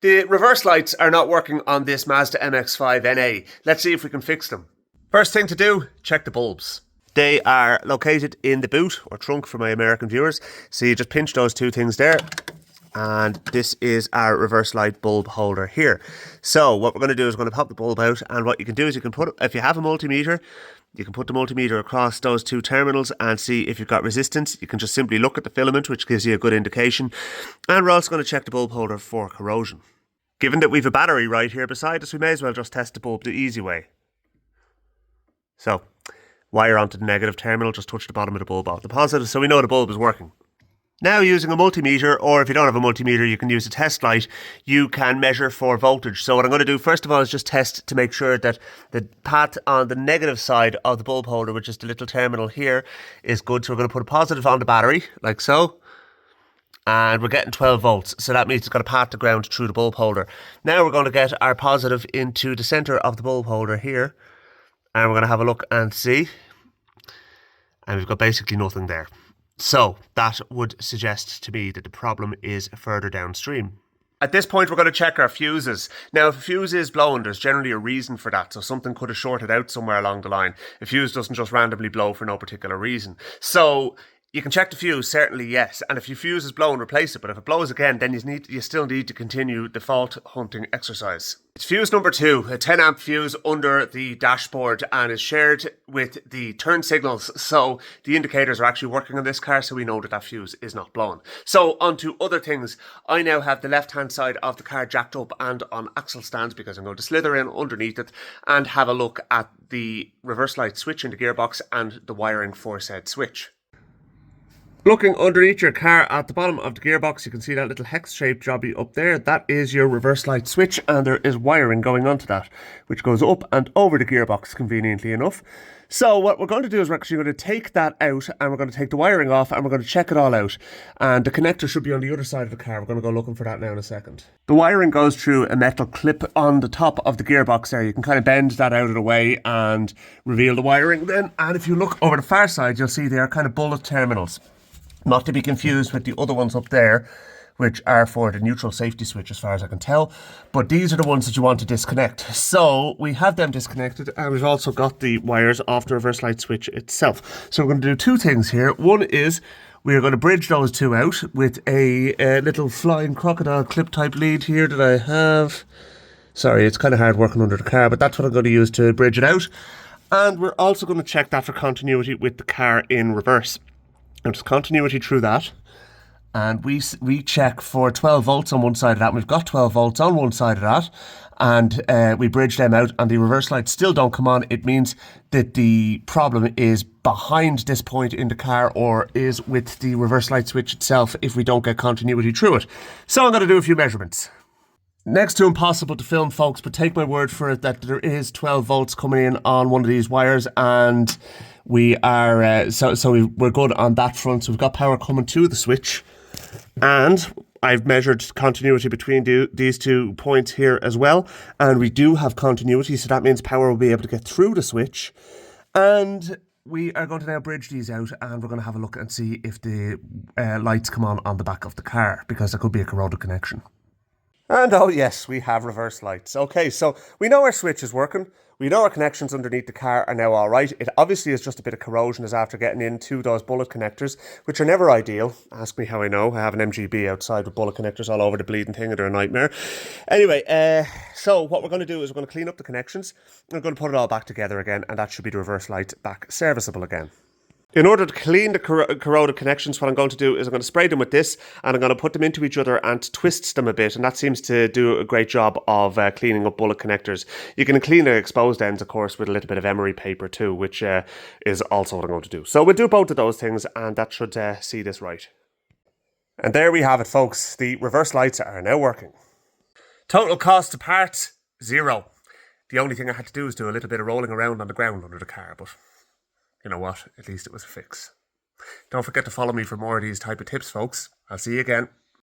The reverse lights are not working on this Mazda MX-5 NA. Let's see if we can fix them. First thing to do, check the bulbs. They are located in the boot or trunk for my American viewers. So you just pinch those two things there. And this is our reverse light bulb holder here. So what we're going to do is we're going to pop the bulb out, and what you can do is you can put, if you have a multimeter, you can put the multimeter across those two terminals and see if you've got resistance. You can just simply look at the filament, which gives you a good indication. And we're also going to check the bulb holder for corrosion. Given that we've a battery right here beside us, we may as well just test the bulb the easy way. So, wire onto the negative terminal, just touch the bottom of the bulb off the positive, so we know the bulb is working. Now, using a multimeter, or if you don't have a multimeter, you can use a test light, you can measure for voltage. So what I'm going to do first of all is just test to make sure that the path on the negative side of the bulb holder, which is the little terminal here, is good. So we're going to put a positive on the battery, like so. And we're getting 12 volts, so that means it's got a path to ground through the bulb holder. Now we're going to get our positive into the centre of the bulb holder here. And we're going to have a look and see. And we've got basically nothing there. So that would suggest to me that the problem is further downstream. At this point, we're going to check our fuses. Now, if a fuse is blown, there's generally a reason for that. So something could have shorted out somewhere along the line. A fuse doesn't just randomly blow for no particular reason. So you can check the fuse, certainly yes. And if your fuse is blown, replace it. But if it blows again, then you still need to continue the fault hunting exercise. It's fuse number 2, a 10 amp fuse under the dashboard, and is shared with the turn signals. So the indicators are actually working on this car, so we know that that fuse is not blown. So on to other things. I now have the left hand side of the car jacked up and on axle stands, because I'm going to slither in underneath it and have a look at the reverse light switch in the gearbox and the wiring for said switch. Looking underneath your car at the bottom of the gearbox, you can see that little hex-shaped jobby up there. That is your reverse light switch, and there is wiring going onto that, which goes up and over the gearbox, conveniently enough. So what we're going to do is we're actually going to take that out, and we're going to take the wiring off, and we're going to check it all out. And the connector should be on the other side of the car. We're going to go looking for that now in a second. The wiring goes through a metal clip on the top of the gearbox there. You can kind of bend that out of the way and reveal the wiring then. And if you look over the far side, you'll see they are kind of bullet terminals. Not to be confused with the other ones up there, which are for the neutral safety switch as far as I can tell. But these are the ones that you want to disconnect. So we have them disconnected, and we've also got the wires off the reverse light switch itself. So we're going to do two things here. One is we're going to bridge those two out with a little flying crocodile clip type lead here that I have. Sorry, it's kind of hard working under the car, but that's what I'm going to use to bridge it out. And we're also going to check that for continuity with the car in reverse. And there's continuity through that, and we check for 12 volts on one side of that, and we've got 12 volts on one side of that, and we bridge them out, and the reverse lights still don't come on. It means that the problem is behind this point in the car, or is with the reverse light switch itself if we don't get continuity through it. So I'm going to do a few measurements. Next to impossible to film, folks, but take my word for it that there is 12 volts coming in on one of these wires, and we are we're good on that front. So we've got power coming to the switch, and I've measured continuity between these 2 points here as well, and we do have continuity, so that means power will be able to get through the switch. And we are going to now bridge these out, and we're going to have a look and see if the lights come on the back of the car, because there could be a corroded connection. And oh yes, we have reverse lights. Okay, so we know our switch is working. We know our connections underneath the car are now all right. It obviously is just a bit of corrosion as after getting into those bullet connectors, which are never ideal. Ask me how I know. I have an MGB outside with bullet connectors all over the bleeding thing, and they're a nightmare. Anyway, so what we're going to do is we're going to clean up the connections. We're going to put it all back together again, and that should be the reverse light back serviceable again. In order to clean the corroded connections, what I'm going to do is I'm going to spray them with this, and I'm going to put them into each other and twist them a bit, and that seems to do a great job of cleaning up bullet connectors. You can clean the exposed ends, of course, with a little bit of emery paper too, which is also what I'm going to do. So we'll do both of those things, and that should see this right. And there we have it, folks. The reverse lights are now working. Total cost of parts, $0. The only thing I had to do was do a little bit of rolling around on the ground under the car, but you know what? At least it was a fix. Don't forget to follow me for more of these type of tips, folks. I'll see you again.